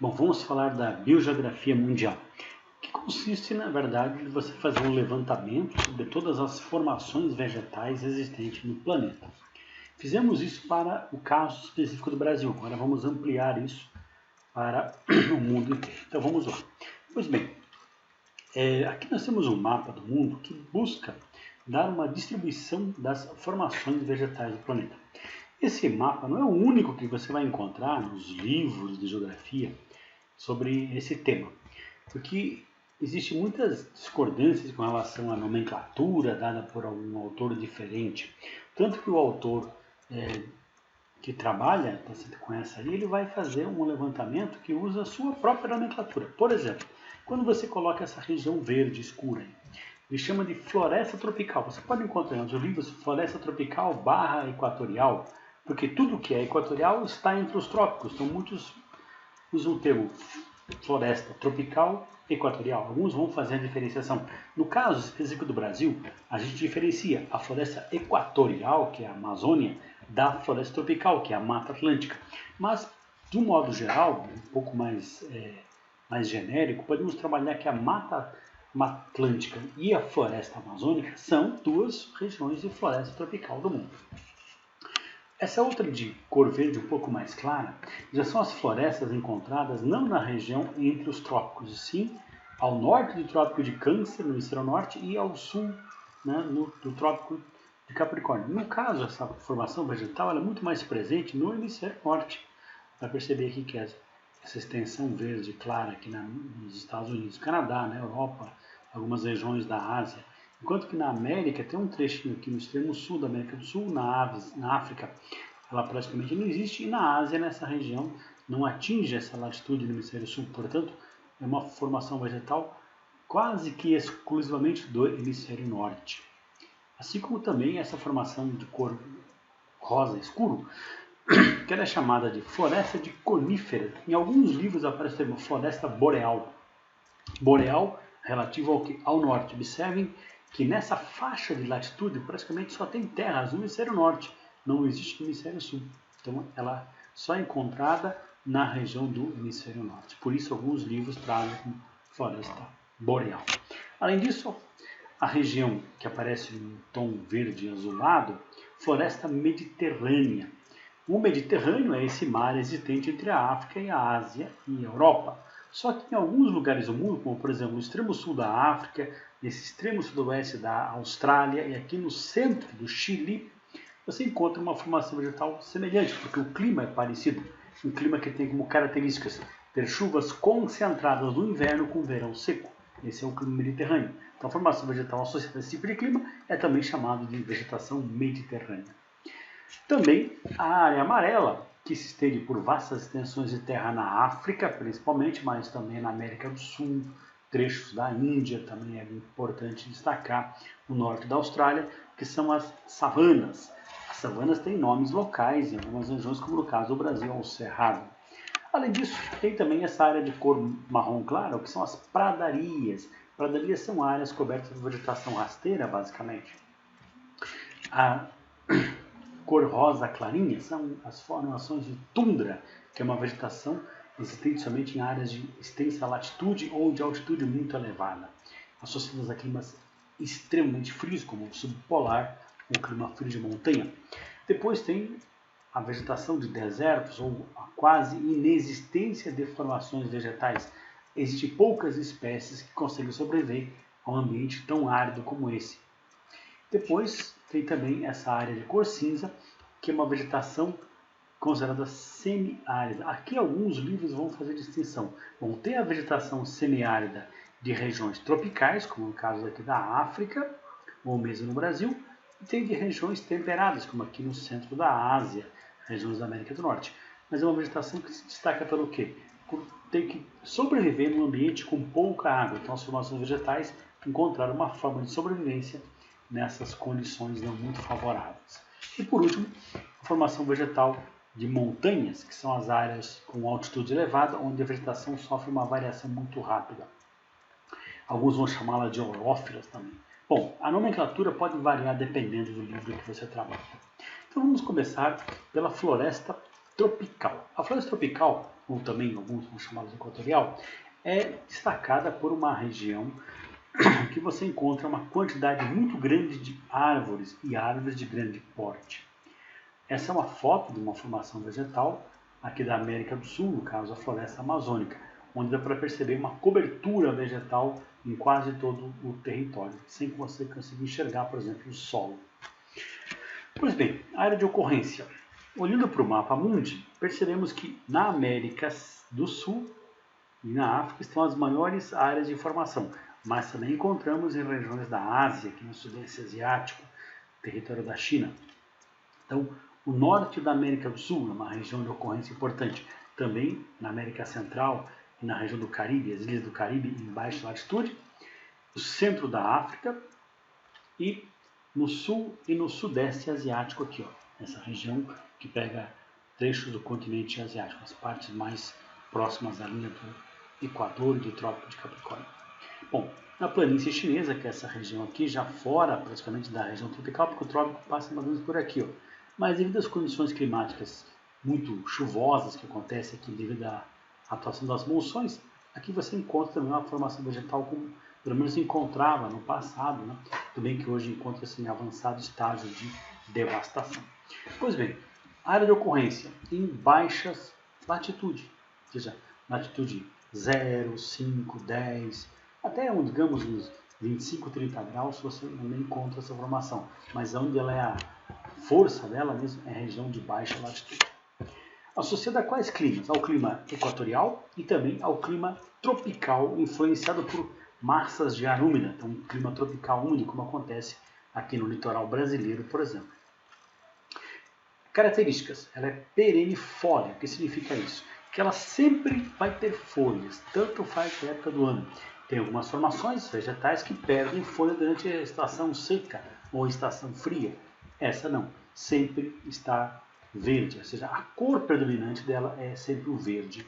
Bom, vamos falar da biogeografia mundial, que consiste, na verdade, em você fazer um levantamento sobre todas as formações vegetais existentes no planeta. Fizemos isso para o caso específico do Brasil, agora vamos ampliar isso para o mundo inteiro. Então vamos lá. Pois bem, aqui nós temos um mapa do mundo que busca dar uma distribuição das formações vegetais do planeta. Esse mapa não é o único que você vai encontrar nos livros de geografia sobre esse tema, porque existem muitas discordâncias com relação à nomenclatura dada por algum autor diferente, tanto que o autor que trabalha com essa aí, ele vai fazer um levantamento que usa a sua própria nomenclatura. Por exemplo, quando você coloca essa região verde escura, ele chama de floresta tropical. Você pode encontrar nos livros floresta tropical / equatorial, porque tudo que é equatorial está entre os trópicos. Então muitos usam o termo floresta tropical equatorial. Alguns vão fazer a diferenciação. No caso específico do Brasil, a gente diferencia a floresta equatorial, que é a Amazônia, da floresta tropical, que é a Mata Atlântica. Mas, de um modo geral, um pouco mais genérico, podemos trabalhar que a Mata Atlântica e a floresta amazônica são duas regiões de floresta tropical do mundo. Essa outra de cor verde um pouco mais clara já são as florestas encontradas não na região entre os trópicos, e sim ao norte do Trópico de Câncer, no hemisfério norte, e ao sul, do Trópico de Capricórnio. No caso, essa formação vegetal é muito mais presente no hemisfério norte. Vai perceber aqui que essa extensão verde clara aqui nos Estados Unidos, Canadá, na Europa, algumas regiões da Ásia. Enquanto que na América tem um trechinho aqui no extremo sul da América do Sul, na África, ela praticamente não existe, e na Ásia, nessa região, não atinge essa latitude no hemisfério sul. Portanto, é uma formação vegetal quase que exclusivamente do hemisfério norte. Assim como também essa formação de cor rosa escuro, que ela é chamada de floresta de coníferas. Em alguns livros aparece o termo floresta boreal. Boreal relativo ao norte. Observem que nessa faixa de latitude praticamente só tem terras no hemisfério norte, não existe no hemisfério sul. Então ela só é encontrada na região do hemisfério norte. Por isso alguns livros trazem floresta boreal. Além disso, a região que aparece no tom verde azulado, floresta mediterrânea. O Mediterrâneo é esse mar existente entre a África e a Ásia e a Europa. Só que em alguns lugares do mundo, como por exemplo no extremo sul da África, nesse extremo sudoeste da Austrália e aqui no centro do Chile, você encontra uma formação vegetal semelhante, porque o clima é parecido. Um clima que tem como características ter chuvas concentradas no inverno com verão seco. Esse é o clima mediterrâneo. Então a formação vegetal associada a esse tipo de clima é também chamada de vegetação mediterrânea. Também a área amarela, que se estende por vastas extensões de terra na África, principalmente, mas também na América do Sul, trechos da Índia, também é importante destacar o norte da Austrália, que são as savanas. As savanas têm nomes locais em algumas regiões, como no caso do Brasil, o Cerrado. Além disso, tem também essa área de cor marrom claro, que são as pradarias. Pradarias são áreas cobertas por vegetação rasteira, basicamente. A cor rosa clarinha são as formações de tundra, que é uma vegetação existente somente em áreas de extensa latitude ou de altitude muito elevada, associadas a climas extremamente frios, como o subpolar ou o clima frio de montanha. Depois tem a vegetação de desertos ou a quase inexistência de formações vegetais. Existem poucas espécies que conseguem sobreviver a um ambiente tão árido como esse. Depois tem também essa área de cor cinza, que é uma vegetação considerada semiárida. Aqui alguns livros vão fazer distinção. Vão ter a vegetação semiárida de regiões tropicais, como no caso aqui da África, ou mesmo no Brasil, e tem de regiões temperadas, como aqui no centro da Ásia, regiões da América do Norte. Mas é uma vegetação que se destaca pelo quê? Por ter que sobreviver num ambiente com pouca água. Então as formações vegetais encontraram uma forma de sobrevivência nessas condições não muito favoráveis. E por último, a formação vegetal de montanhas, que são as áreas com altitude elevada, onde a vegetação sofre uma variação muito rápida. Alguns vão chamá-la de orófilas também. Bom, a nomenclatura pode variar dependendo do livro que você trabalha. Então vamos começar pela floresta tropical. A floresta tropical, ou também alguns são chamados equatorial, é destacada por uma região que você encontra uma quantidade muito grande de árvores e árvores de grande porte. Essa é uma foto de uma formação vegetal aqui da América do Sul, no caso a floresta amazônica, onde dá para perceber uma cobertura vegetal em quase todo o território, sem que você consiga enxergar, por exemplo, o solo. Pois bem, área de ocorrência. Olhando para o mapa mundi, percebemos que na América do Sul e na África estão as maiores áreas de formação, mas também encontramos em regiões da Ásia, aqui no Sudeste Asiático, território da China. Então, o norte da América do Sul é uma região de ocorrência importante, também na América Central e na região do Caribe, as ilhas do Caribe em baixa latitude, o centro da África e no sul e no sudeste asiático aqui, ó, essa região que pega trechos do continente asiático, as partes mais próximas da linha do Equador e do Trópico de Capricórnio. Bom, na planície chinesa, que é essa região aqui, já fora praticamente da região tropical, porque o trópico passa mais ou menos por aqui, ó, mas devido às condições climáticas muito chuvosas que acontecem aqui devido à atuação das monções, aqui você encontra também uma formação vegetal como pelo menos se encontrava no passado, né? Tudo bem que hoje encontra-se em avançado estágio de devastação. Pois bem, área de ocorrência em baixas latitudes, ou seja, latitude 0, 5, 10, até digamos uns 25, 30 graus você não encontra essa formação, mas onde ela é a força dela mesmo é a região de baixa latitude. Associada a quais climas? Ao clima equatorial e também ao clima tropical, influenciado por massas de ar úmida, então um clima tropical úmido, como acontece aqui no litoral brasileiro, por exemplo. Características, ela é perennifólia. O que significa isso? Que ela sempre vai ter folhas, tanto faz que a época do ano. Tem algumas formações vegetais que perdem folha durante a estação seca ou a estação fria. Essa não, sempre está verde, ou seja, a cor predominante dela é sempre o verde.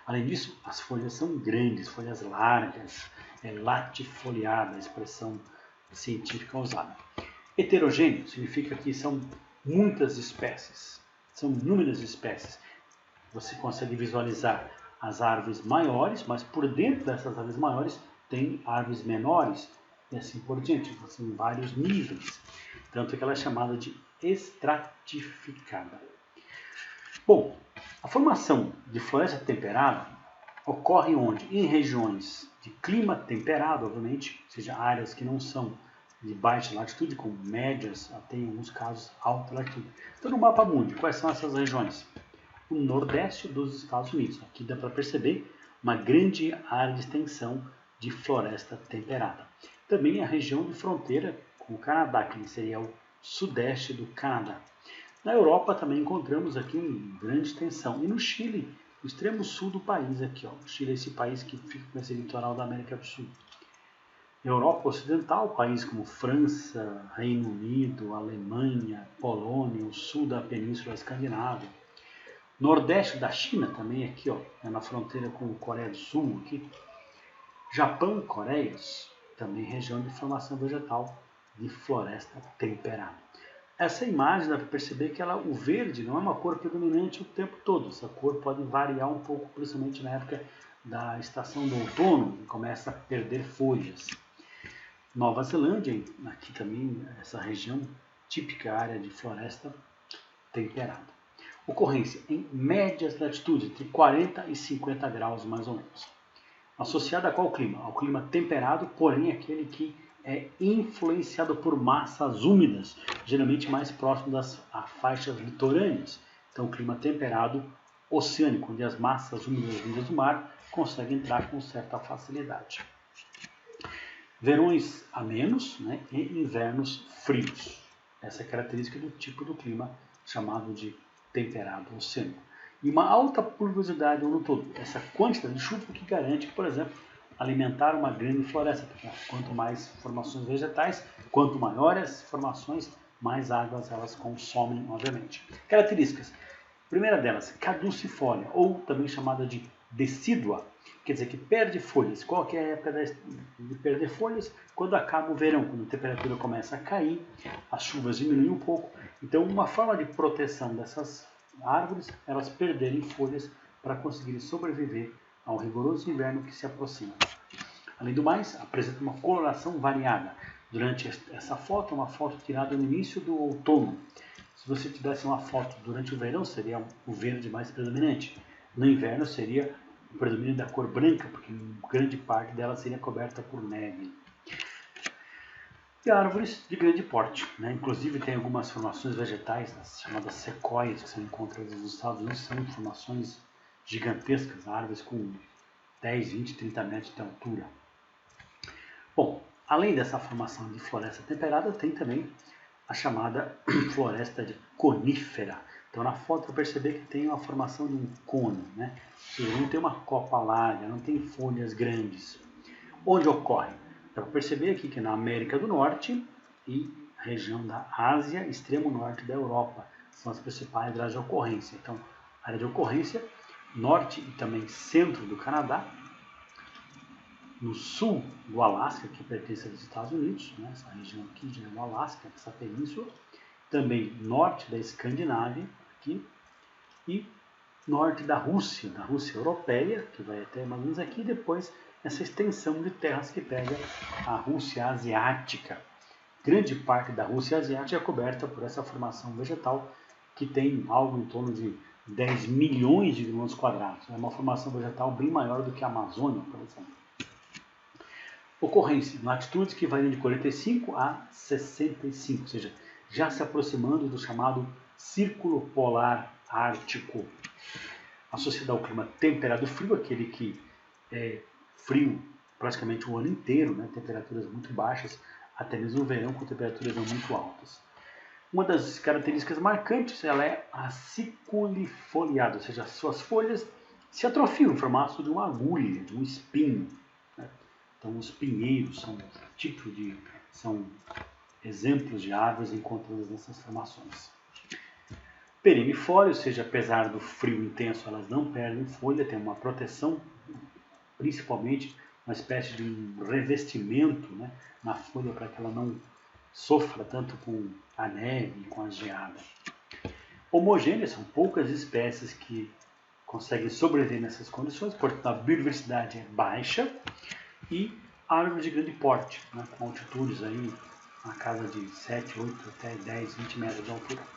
Além disso, as folhas são grandes, folhas largas, latifoliada, a expressão científica usada. Heterogêneo significa que são muitas espécies, são inúmeras espécies. Você consegue visualizar as árvores maiores, mas por dentro dessas árvores maiores tem árvores menores e assim por diante, são vários níveis. Tanto que ela é chamada de estratificada. Bom, a formação de floresta temperada ocorre onde? Em regiões de clima temperado, obviamente, ou seja, áreas que não são de baixa latitude, como médias, até em alguns casos alta latitude. Então, no mapa mundi, quais são essas regiões? O nordeste dos Estados Unidos. Aqui dá para perceber uma grande área de extensão de floresta temperada. Também a região de fronteira com o Canadá, que seria o sudeste do Canadá. Na Europa também encontramos aqui uma grande extensão. E no Chile, no extremo sul do país aqui, ó. O Chile é esse país que fica com esse litoral da América do Sul. Europa Ocidental, países como França, Reino Unido, Alemanha, Polônia, o sul da Península Escandinava. Nordeste da China também aqui, ó, é na fronteira com a Coreia do Sul aqui. Japão, Coreias, também região de formação vegetal de floresta temperada. Essa imagem dá para perceber que o verde não é uma cor predominante o tempo todo. Essa cor pode variar um pouco, principalmente na época da estação do outono, que começa a perder folhas. Nova Zelândia, aqui também essa região típica área de floresta temperada. Ocorrência em médias latitudes, entre 40 e 50 graus mais ou menos. Associada a qual clima? Ao clima temperado, porém aquele que é influenciado por massas úmidas, geralmente mais próximo das faixas litorâneas. Então, clima temperado oceânico, onde as massas úmidas vindas do mar conseguem entrar com certa facilidade. Verões amenos, né, e invernos frios. Essa é a característica do tipo do clima chamado de temperado oceânico. E uma alta pluviosidade no todo. Essa quantidade de chuva que garante, por exemplo, alimentar uma grande floresta. Quanto mais formações vegetais, quanto maiores as formações, mais águas elas consomem, obviamente. Características. Primeira delas, caducifólia, ou também chamada de decídua, quer dizer que perde folhas. Qual que é a época de perder folhas? Quando acaba o verão, quando a temperatura começa a cair, as chuvas diminuem um pouco. Então, uma forma de proteção dessas árvores, elas perderem folhas para conseguir sobreviver ao rigoroso inverno que se aproxima. Além do mais, apresenta uma coloração variada. Durante essa foto, é uma foto tirada no início do outono. Se você tivesse uma foto durante o verão, seria o verde mais predominante. No inverno, seria o predomínio da cor branca, porque grande parte dela seria coberta por neve. E árvores de grande porte, né? Inclusive tem algumas formações vegetais, as chamadas sequoias, que são encontradas nos Estados Unidos, são formações gigantescas, árvores com 10, 20, 30 metros de altura. Bom, além dessa formação de floresta temperada, tem também a chamada floresta de conífera. Então na foto eu percebi que tem uma formação de um cone, né? Não tem uma copa larga, não tem folhas grandes. Onde ocorre? Dá para perceber aqui que na América do Norte e região da Ásia, extremo norte da Europa, são as principais áreas de ocorrência. Então, área de ocorrência, norte e também centro do Canadá, no sul do Alasca, que pertence aos Estados Unidos, né? Essa região aqui já é o Alasca, essa península, também norte da Escandinávia, aqui, e norte da Rússia europeia, que vai até mais ou menos aqui, e depois essa extensão de terras que pega a Rússia asiática. Grande parte da Rússia asiática é coberta por essa formação vegetal, que tem algo em torno de 10 milhões de quilômetros quadrados. É uma formação vegetal bem maior do que a Amazônia, por exemplo. Ocorrência, latitudes que variam de 45 a 65, ou seja, já se aproximando do chamado Círculo Polar Ártico. Associado ao clima temperado frio, aquele que é frio praticamente o ano inteiro, né? Temperaturas muito baixas, até mesmo no verão com temperaturas não muito altas. Uma das características marcantes ela é a ciculifoliada, ou seja, as suas folhas se atrofiam em formato de uma agulha, de um espinho. Né? Então os pinheiros são exemplos de árvores encontradas nessas formações. Perennifólia, ou seja, apesar do frio intenso, elas não perdem folha, tem uma proteção, principalmente uma espécie de um revestimento, né, na folha para que ela não sofra tanto com a neve e com a geada. Homogêneas, são poucas espécies que conseguem sobreviver nessas condições, portanto a biodiversidade é baixa e árvores de grande porte, né, com altitudes aí na casa de 7, 8 até 10, 20 metros de altura.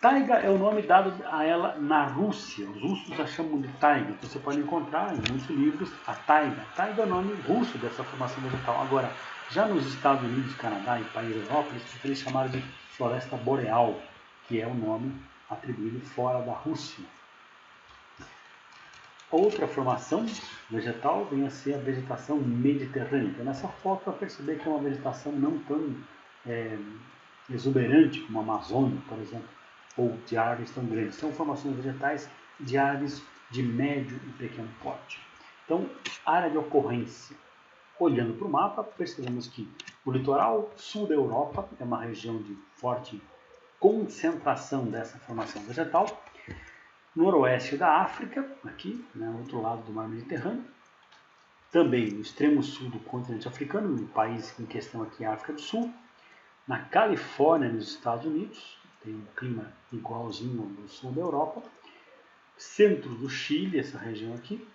Taiga é o nome dado a ela na Rússia. Os russos a chamam de taiga. Você pode encontrar em muitos livros a taiga. Taiga é o nome russo dessa formação vegetal. Agora, já nos Estados Unidos, Canadá e países da Europa, eles chamaram de floresta boreal, que é o nome atribuído fora da Rússia. Outra formação vegetal vem a ser a vegetação mediterrânea. Então, nessa foto, para perceber que é uma vegetação não tão exuberante como a Amazônia, por exemplo, ou de árvores tão grandes. São formações vegetais de árvores de médio e pequeno porte. Então, área de ocorrência. Olhando para o mapa, percebemos que o litoral sul da Europa é uma região de forte concentração dessa formação vegetal. Noroeste da África, aqui, né, outro lado do mar Mediterrâneo. Também no extremo sul do continente africano, no país em questão aqui, a África do Sul. Na Califórnia, nos Estados Unidos, tem um clima igualzinho ao do sul da Europa. Centro do Chile, essa região aqui.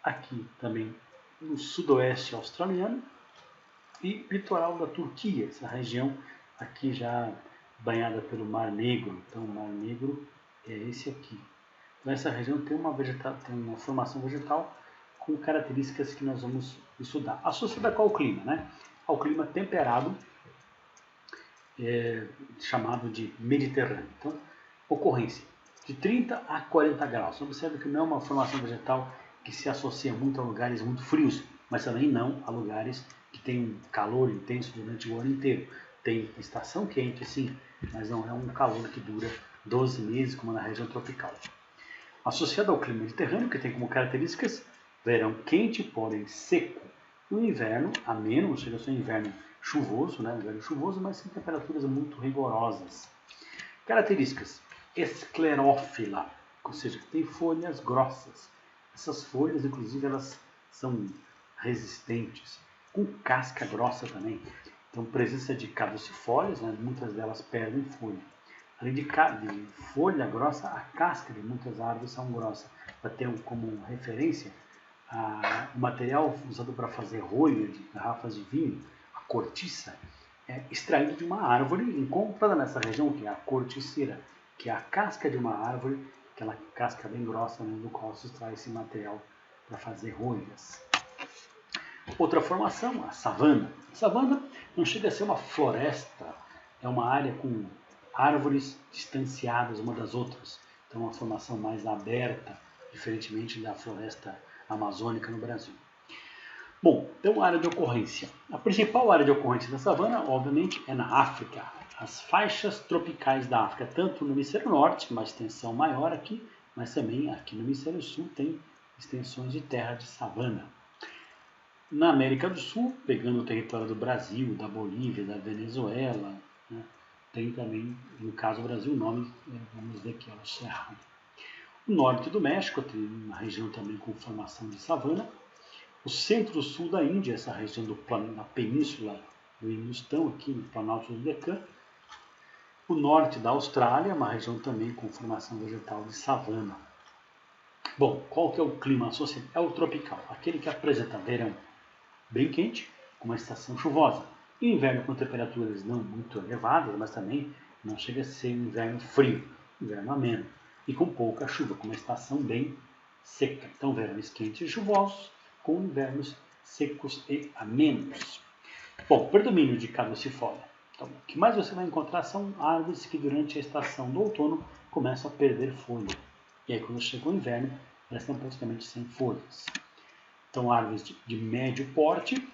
Aqui também no sudoeste australiano. E litoral da Turquia, essa região aqui já banhada pelo Mar Negro. Então o Mar Negro é esse aqui. Então essa região tem uma formação vegetal com características que nós vamos estudar. Associada qual clima? Né? Ao clima temperado, chamado de Mediterrâneo. Então, ocorrência de 30 a 40 graus. Observe que não é uma formação vegetal que se associa muito a lugares muito frios, mas também não a lugares que tem um calor intenso durante o ano inteiro. Tem estação quente, sim, mas não é um calor que dura 12 meses, como na região tropical. Associado ao clima mediterrâneo, que tem como características verão quente, porém seco. No inverno, ameno, ou seja, inverno chuvoso, né? Inverno chuvoso, mas sem temperaturas muito rigorosas. Características: esclerófila, ou seja, tem folhas grossas. Essas folhas, inclusive, elas são resistentes, com casca grossa também. Então, presença de caducifólias, né? Muitas delas perdem folha. além de folha grossa, a casca de muitas árvores são grossas. Para ter como referência, o material usado para fazer rolha de garrafas de vinho, a cortiça, é extraído de uma árvore encontrada nessa região, que é a corticeira, que é a casca de uma árvore, aquela casca bem grossa, né, do qual se extrai esse material para fazer rolhas. Outra formação, a savana. A savana não chega a ser uma floresta, é uma área com árvores distanciadas uma das outras. Então, uma formação mais aberta, diferentemente da floresta amazônica no Brasil. Bom, então a área de ocorrência. A principal área de ocorrência da savana, obviamente, é na África. As faixas tropicais da África, tanto no hemisfério norte, uma extensão maior aqui, mas também aqui no hemisfério sul tem extensões de terra de savana. Na América do Sul, pegando o território do Brasil, da Bolívia, da Venezuela, né, tem também, no caso do Brasil, o nome, vamos ver aqui, é o Cerrado. O norte do México tem uma região também com formação de savana. O centro-sul da Índia, essa região da península do Hindustão, aqui no Planalto do Deccan. O norte da Austrália, uma região também com formação vegetal de savana. Bom, qual que é o clima associado? É o tropical, aquele que apresenta verão bem quente, com uma estação chuvosa. E inverno com temperaturas não muito elevadas, mas também não chega a ser um inverno frio, inverno ameno. E com pouca chuva, com uma estação bem seca. Então, verões quentes e chuvosos, com invernos secos e amenos. Bom, predomínio de caducifólia. Então, o que mais você vai encontrar são árvores que durante a estação do outono começam a perder folha. E aí, quando chega o inverno, elas estão praticamente sem folhas. Então, árvores de médio porte,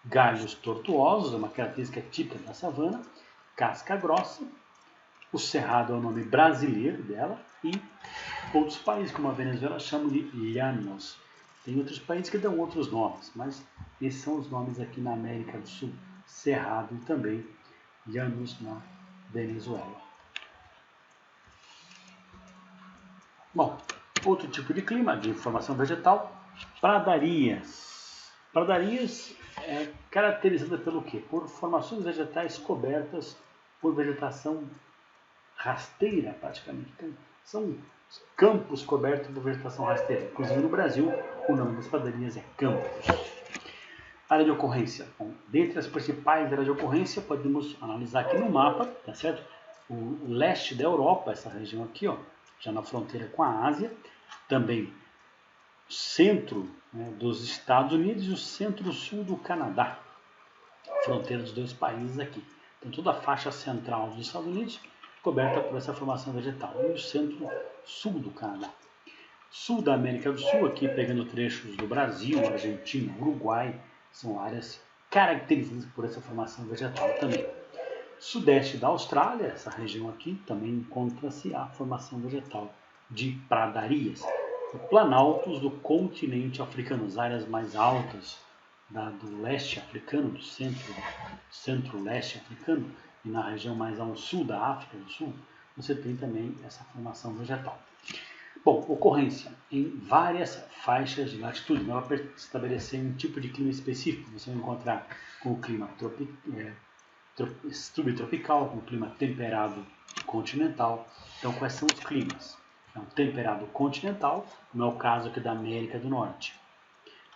galhos tortuosos, é uma característica típica da savana, casca grossa. O cerrado é o nome brasileiro dela, e outros países, como a Venezuela, chamam de llanos. Tem outros países que dão outros nomes, mas esses são os nomes aqui na América do Sul, cerrado e também llanos na Venezuela. Bom, outro tipo de clima, de formação vegetal, pradarias. Pradarias é caracterizada pelo quê? Por formações vegetais cobertas por vegetação rasteira, praticamente. Então, são campos cobertos por vegetação rasteira. Inclusive no Brasil, o nome das pradarias é campos. Área de ocorrência. Bom, dentre as principais áreas de ocorrência, podemos analisar aqui no mapa, tá certo? O leste da Europa, essa região aqui, ó, já na fronteira com a Ásia, também o centro, né, dos Estados Unidos e o centro-sul do Canadá, fronteira dos dois países aqui. Então toda a faixa central dos Estados Unidos coberta por essa formação vegetal, e o centro-sul do Canadá. Sul da América do Sul, aqui pegando trechos do Brasil, Argentina, Uruguai, são áreas caracterizadas por essa formação vegetal também. Sudeste da Austrália, essa região aqui, também encontra-se a formação vegetal de pradarias. Planaltos do continente africano, as áreas mais altas do leste africano, do centro-leste africano, e na região mais ao sul da África do Sul, você tem também essa formação vegetal. Bom, ocorrência em várias faixas de latitude. Não vai estabelecer um tipo de clima específico. Você vai encontrar com o clima subtropical, com o clima temperado continental. Então, quais são os climas? É um temperado continental, não é o caso aqui da América do Norte,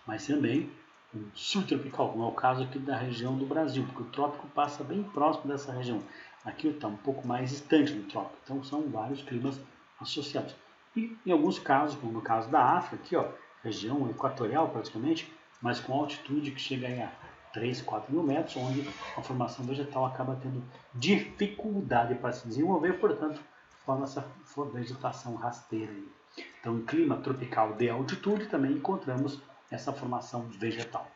mas também um subtropical, não é o caso aqui da região do Brasil, porque o trópico passa bem próximo dessa região. Aqui está um pouco mais distante do trópico, então são vários climas associados. E em alguns casos, como no caso da África, aqui, ó, região equatorial praticamente, mas com altitude que chega a 3, 4 mil metros, onde a formação vegetal acaba tendo dificuldade para se desenvolver, portanto, forma essa vegetação rasteira. Então, em clima tropical de altitude, também encontramos essa formação vegetal.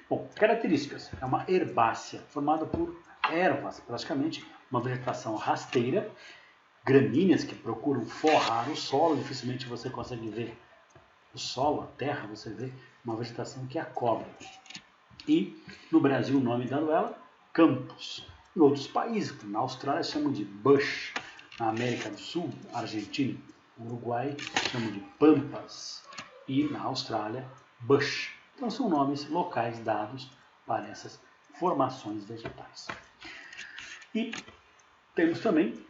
Bom, características. É uma herbácea, formada por ervas, praticamente, uma vegetação rasteira, gramíneas que procuram forrar o solo, dificilmente você consegue ver o solo, a terra, você vê uma vegetação que a cobre. E, no Brasil, o nome dado ela, campos. Em outros países, na Austrália, chamam de bush. Na América do Sul, Argentina, Uruguai, chamam de pampas. E na Austrália, bush. Então são nomes locais dados para essas formações vegetais. E temos também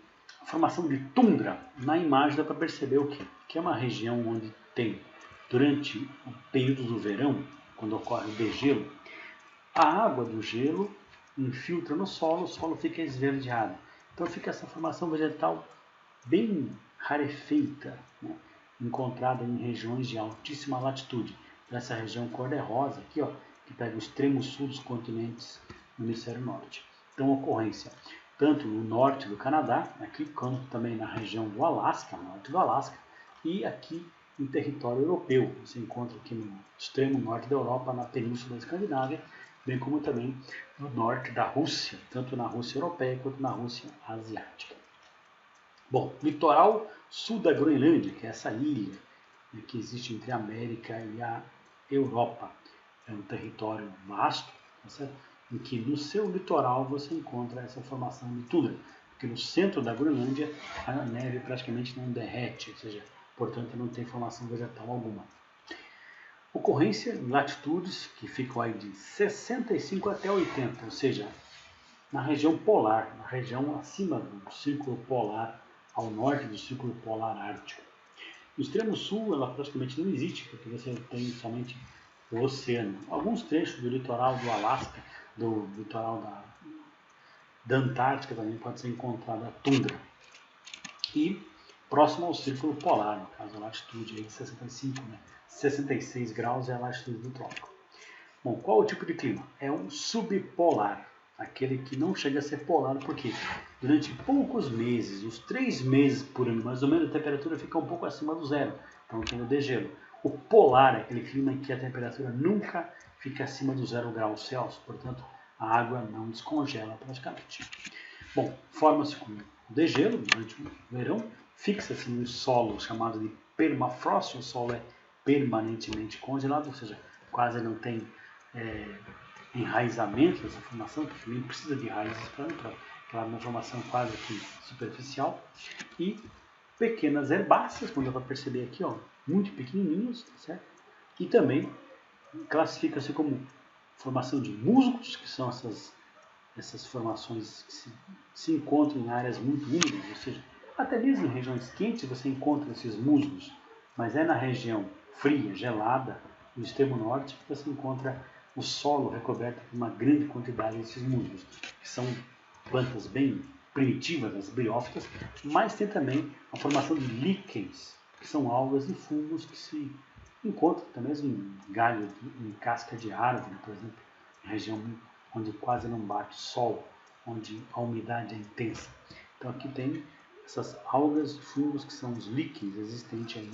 Formação de tundra, na imagem dá para perceber o quê? Que é uma região onde tem, durante o período do verão, quando ocorre o degelo, a água do gelo infiltra no solo, o solo fica esverdeado. Então fica essa formação vegetal bem rarefeita, né? Encontrada em regiões de altíssima latitude. Nessa região cor-de-rosa aqui, ó, que pega o extremo sul dos continentes no hemisfério norte. Então ocorrência tanto no norte do Canadá, aqui, quanto também na região do Alasca, norte do Alasca, e aqui em território europeu. Você encontra aqui no extremo norte da Europa, na península da Escandinávia, bem como também no norte da Rússia, tanto na Rússia europeia quanto na Rússia asiática. Bom, litoral sul da Groenlândia, que é essa ilha, né, que existe entre a América e a Europa. É um território vasto, tá certo? Em que no seu litoral você encontra essa formação de tundra, porque no centro da Groenlândia a neve praticamente não derrete, ou seja, portanto não tem formação vegetal alguma. Ocorrência em latitudes que ficam aí de 65 até 80, ou seja, na região polar, na região acima do círculo polar, ao norte do círculo polar ártico. No extremo sul ela praticamente não existe, porque você tem somente o oceano. Alguns trechos do litoral do Alasca, do litoral da Antártica também pode ser encontrada a tundra. E próximo ao círculo polar, no caso a latitude aí de 65, né? 66 graus é a latitude do trópico. Bom, qual o tipo de clima? É um subpolar, aquele que não chega a ser polar, porque durante poucos meses, os 3 meses por ano, mais ou menos, a temperatura fica um pouco acima do zero, então tem o degelo. O polar é aquele clima em que a temperatura nunca fica acima do 0 graus Celsius, portanto a água não descongela praticamente. Bom, forma-se com degelo durante o verão, fixa-se no solo chamado de permafrost, o solo é permanentemente congelado, ou seja, quase não tem enraizamento dessa formação, porque nem precisa de raízes para entrar, aquela uma formação quase que superficial, e pequenas herbáceas, como dá para perceber aqui, ó, muito pequenininhas, certo? E também classifica-se como formação de musgos, que são essas formações que se encontram em áreas muito úmidas, ou seja, até mesmo em regiões quentes você encontra esses musgos, mas é na região fria, gelada, no extremo norte, que você encontra o solo recoberto por uma grande quantidade desses musgos, que são plantas bem primitivas, as briófitas, mas tem também a formação de líquens, que são algas e fungos que se encontram até mesmo em galho, em casca de árvore, por exemplo, em região onde quase não bate sol, onde a umidade é intensa. Então aqui tem essas algas e fungos que são os líquens existentes aí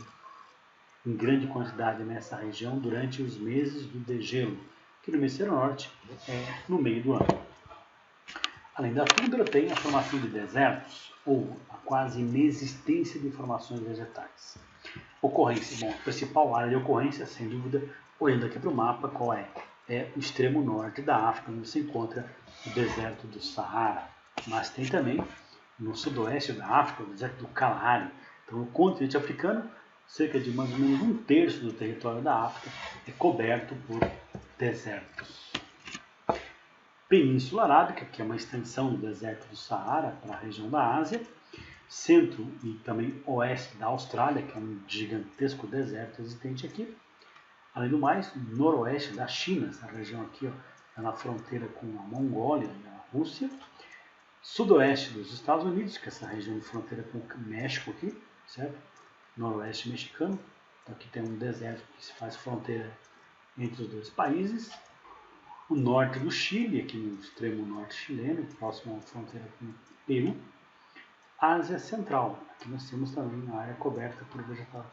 em grande quantidade nessa região durante os meses do degelo, que no hemisfério norte é no meio do ano. Além da tundra, tem a formação de desertos, ou a quase inexistência de formações vegetais. Ocorrência, bom, a principal área de ocorrência, sem dúvida, olhando aqui para o mapa, qual é? É o extremo norte da África, onde se encontra o deserto do Saara. Mas tem também no sudoeste da África, o deserto do Kalahari. Então, o continente africano, cerca de mais ou menos 1/3 do território da África é coberto por desertos. Península Arábica, que é uma extensão do deserto do Saara para a região da Ásia, centro e também oeste da Austrália, que é um gigantesco deserto existente aqui. Além do mais, noroeste da China, essa região aqui, ó, na fronteira com a Mongólia e a Rússia. Sudoeste dos Estados Unidos, que é essa região de fronteira com o México aqui, certo? Noroeste mexicano. Então aqui tem um deserto que se faz fronteira entre os dois países. O norte do Chile, aqui no extremo norte chileno, próximo à fronteira com o Peru. Ásia Central, aqui nós temos também a área coberta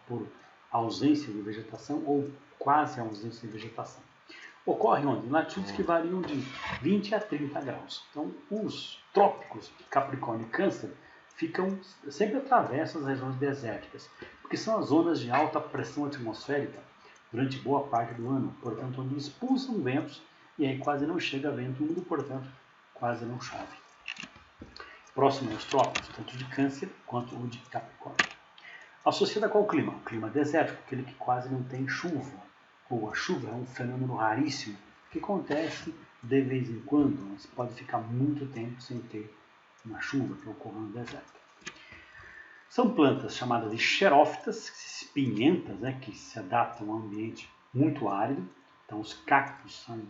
por ausência de vegetação ou quase ausência de vegetação. Ocorre onde? Em latitudes que variam de 20 a 30 graus. Então, os trópicos, Capricórnio e Câncer, sempre atravessam as regiões desérticas, porque são as zonas de alta pressão atmosférica durante boa parte do ano, portanto, onde expulsam ventos e aí quase não chega vento úmido, portanto, quase não chove. Próximo aos trópicos, tanto de Câncer quanto o de Capricórnio. Associada a qual clima? O clima desértico, aquele que quase não tem chuva, ou a chuva é um fenômeno raríssimo, que acontece de vez em quando, mas pode ficar muito tempo sem ter uma chuva que ocorra no deserto. São plantas chamadas de xerófitas, espinhentas, né, que se adaptam a um ambiente muito árido. Então, os cactos são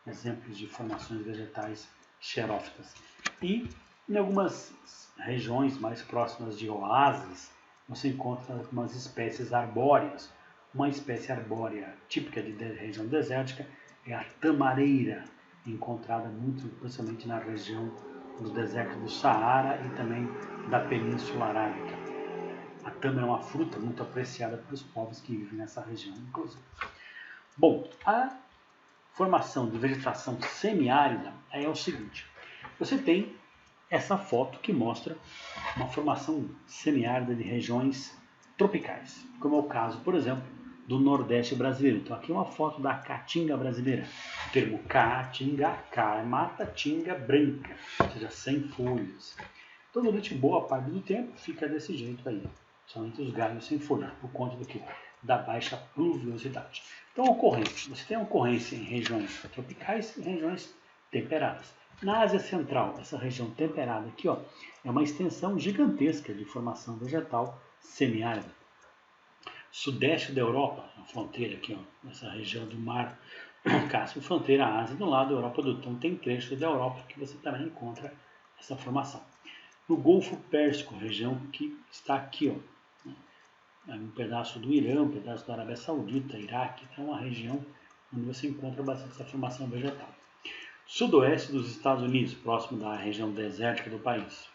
exemplos de formações vegetais xerófitas. E em algumas regiões mais próximas de oásis, você encontra algumas espécies arbóreas. Uma espécie arbórea típica de região desértica é a tamareira, encontrada muito principalmente na região do deserto do Saara e também da Península Arábica. A tâmara é uma fruta muito apreciada pelos povos que vivem nessa região, inclusive. Bom, a formação de vegetação semiárida é o seguinte. Você tem essa foto que mostra uma formação semiárida de regiões tropicais, como é o caso, por exemplo, do Nordeste brasileiro. Então aqui é uma foto da caatinga brasileira. O termo caatinga, é mata tinga branca, ou seja, sem folhas. Então durante boa parte do tempo fica desse jeito aí, somente os galhos sem folha, por conta do que? Da baixa pluviosidade. Então ocorrência, você tem ocorrência em regiões tropicais e regiões temperadas. Na Ásia Central, essa região temperada aqui, ó, é uma extensão gigantesca de formação vegetal semiárida. Sudeste da Europa, a fronteira aqui, ó, essa região do mar Cáspio, fronteira à Ásia, do lado da Europa do Então tem trechos da Europa que você também encontra essa formação. No Golfo Pérsico, região que está aqui, ó, um pedaço do Irã, um pedaço da Arábia Saudita, Iraque, então é uma região onde você encontra bastante essa formação vegetal. Sudoeste dos Estados Unidos, próximo da região desértica do país.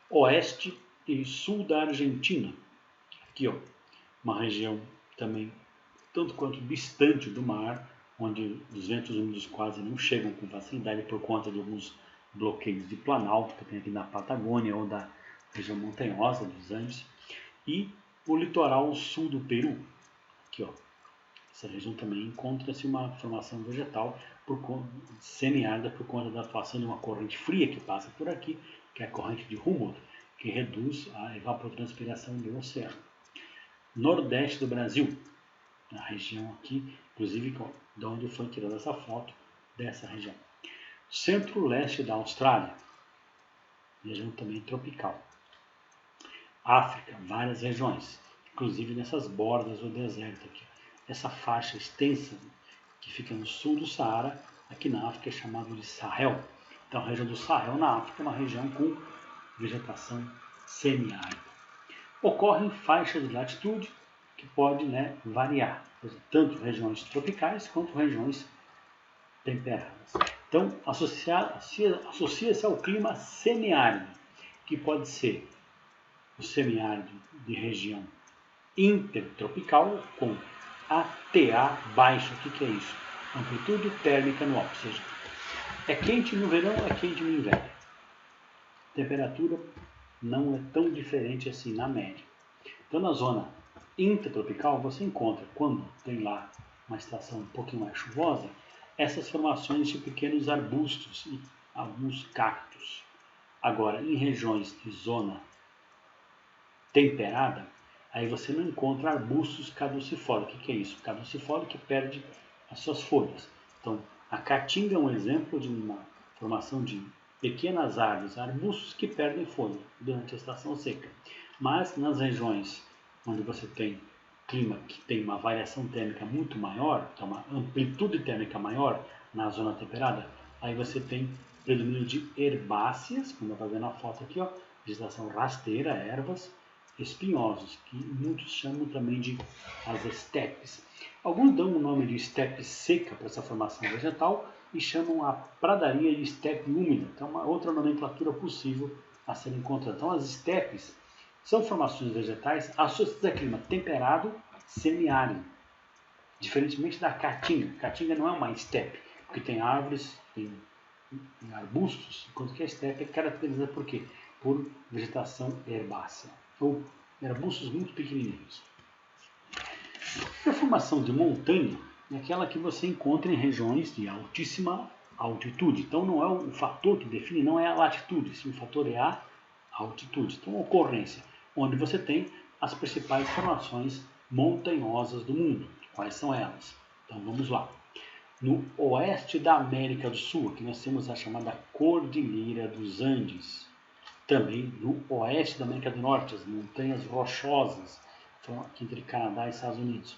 Oeste e sul da Argentina, aqui, ó, uma região também tanto quanto distante do mar, onde os ventos úmidos quase não chegam com facilidade por conta de alguns bloqueios de planalto que tem aqui na Patagônia ou da região montanhosa dos Andes, e o litoral sul do Peru, aqui, ó. Essa região também encontra-se uma formação vegetal semiárida por conta da atuação de uma corrente fria que passa por aqui, que é a corrente de Humboldt, que reduz a evapotranspiração do oceano. Nordeste do Brasil, na região aqui, inclusive de onde foi tirada essa foto dessa região. Centro-leste da Austrália, região também tropical. África, várias regiões, inclusive nessas bordas do deserto aqui. Essa faixa extensa que fica no sul do Saara, aqui na África, é chamada de Sahel. Então a região do Sahel na África é uma região com vegetação semiárida. Ocorrem faixas de latitude que pode, né, variar, tanto regiões tropicais quanto regiões temperadas. Então associa-se ao clima semiárido, que pode ser o semiárido de região intertropical com ATA baixo. O que é isso? Amplitude térmica anual, ou seja, é quente no verão, é quente no inverno. Temperatura não é tão diferente assim na média. Então na zona intertropical você encontra, quando tem lá uma estação um pouquinho mais chuvosa, essas formações de pequenos arbustos e alguns cactos. Agora, em regiões de zona temperada, aí você não encontra arbustos caducifólios. O que é isso? Caducifólio que perde as suas folhas. Então, a caatinga é um exemplo de uma formação de pequenas árvores, arbustos que perdem folha durante a estação seca. Mas nas regiões onde você tem clima que tem uma variação térmica muito maior, então uma amplitude térmica maior na zona temperada, aí você tem predomínio de herbáceas, como está vendo a foto aqui, ó, vegetação rasteira, ervas, espinhosos, que muitos chamam também de as estepes. Alguns dão o nome de estepe seca para essa formação vegetal e chamam a pradaria de estepe úmida. Então, uma outra nomenclatura possível a ser encontrada. Então, as estepes são formações vegetais associadas a clima temperado, semiárido, diferentemente da caatinga. A caatinga não é uma estepe, porque tem árvores, tem arbustos, enquanto que a estepe é caracterizada por quê? Por vegetação herbácea, ou arbustos muito pequenininhos. A formação de montanha é aquela que você encontra em regiões de altíssima altitude. Então não é o fator que define, não é a latitude, sim, o fator é a altitude. Então ocorrência, onde você tem as principais formações montanhosas do mundo. Quais são elas? Então vamos lá. No oeste da América do Sul, aqui nós temos a chamada Cordilheira dos Andes. Também no oeste da América do Norte, as montanhas rochosas, aqui entre Canadá e Estados Unidos.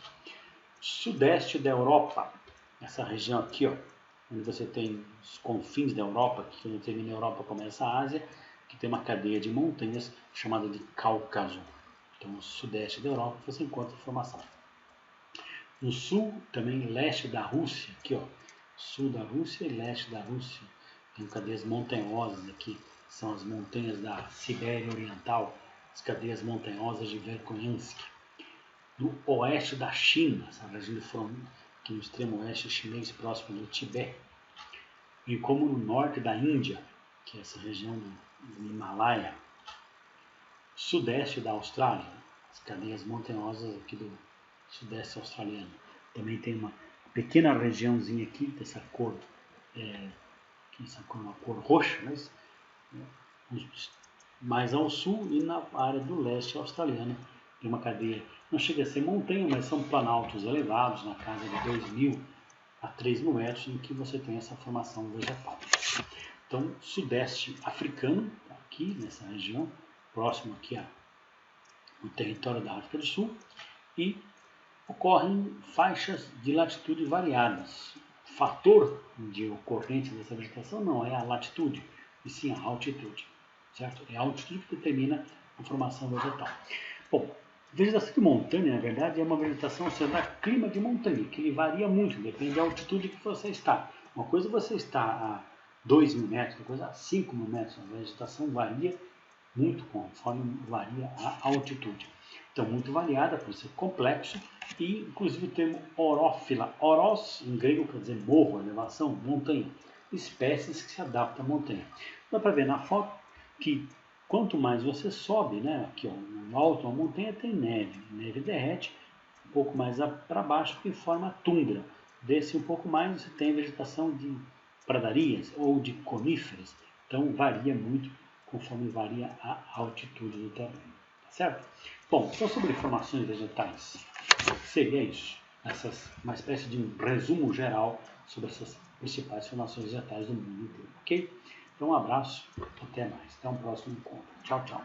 Sudeste da Europa, essa região aqui, ó, onde você tem os confins da Europa, que quando termina a Europa começa a Ásia, que tem uma cadeia de montanhas chamada de Cáucaso. Então, no sudeste da Europa você encontra formação. No sul, também leste da Rússia, aqui ó, sul da Rússia e leste da Rússia, tem cadeias montanhosas aqui, são as montanhas da Sibéria Oriental, as cadeias montanhosas de Verkhoyansk. No oeste da China, essa região aqui no extremo oeste chinês, próximo do Tibete, e como no norte da Índia, que é essa região do Himalaia, sudeste da Austrália, as cadeias montanhosas aqui do sudeste australiano. Também tem uma pequena regiãozinha aqui dessa cor, essa cor é uma cor roxa, mas mais ao sul e na área do leste australiano tem uma cadeia, não chega a ser montanha, mas são planaltos elevados, na casa de 2.000 a 3.000 metros, em que você tem essa formação vegetal. Então, sudeste africano, aqui nessa região, próximo aqui ao território da África do Sul, e ocorrem faixas de latitude variadas. O fator de ocorrência dessa vegetação não é a latitude, e sim a altitude, certo? É a altitude que determina a formação vegetal. Bom, vegetação de montanha, na verdade, é uma vegetação, você dá clima de montanha, que ele varia muito, depende da altitude que você está. Uma coisa você está a 2.000 metros, outra coisa a 5.000 metros, a vegetação varia muito conforme varia a altitude. Então, muito variada, por ser complexo, e inclusive o termo orófila. Orós, em grego, quer dizer morro, elevação, montanha. Espécies que se adaptam à montanha. Dá para ver na foto que quanto mais você sobe, né, aqui ó, no alto da montanha tem neve. A neve derrete um pouco mais para baixo que forma tundra. Desce um pouco mais, você tem vegetação de pradarias ou de coníferas. Então, varia muito conforme varia a altitude do terreno. Certo? Bom, então sobre formações vegetais, seria isso. Uma espécie de um resumo geral sobre essas principais formações vegetais do mundo inteiro. Ok? Então um abraço, até mais. Até um próximo encontro. Tchau, tchau.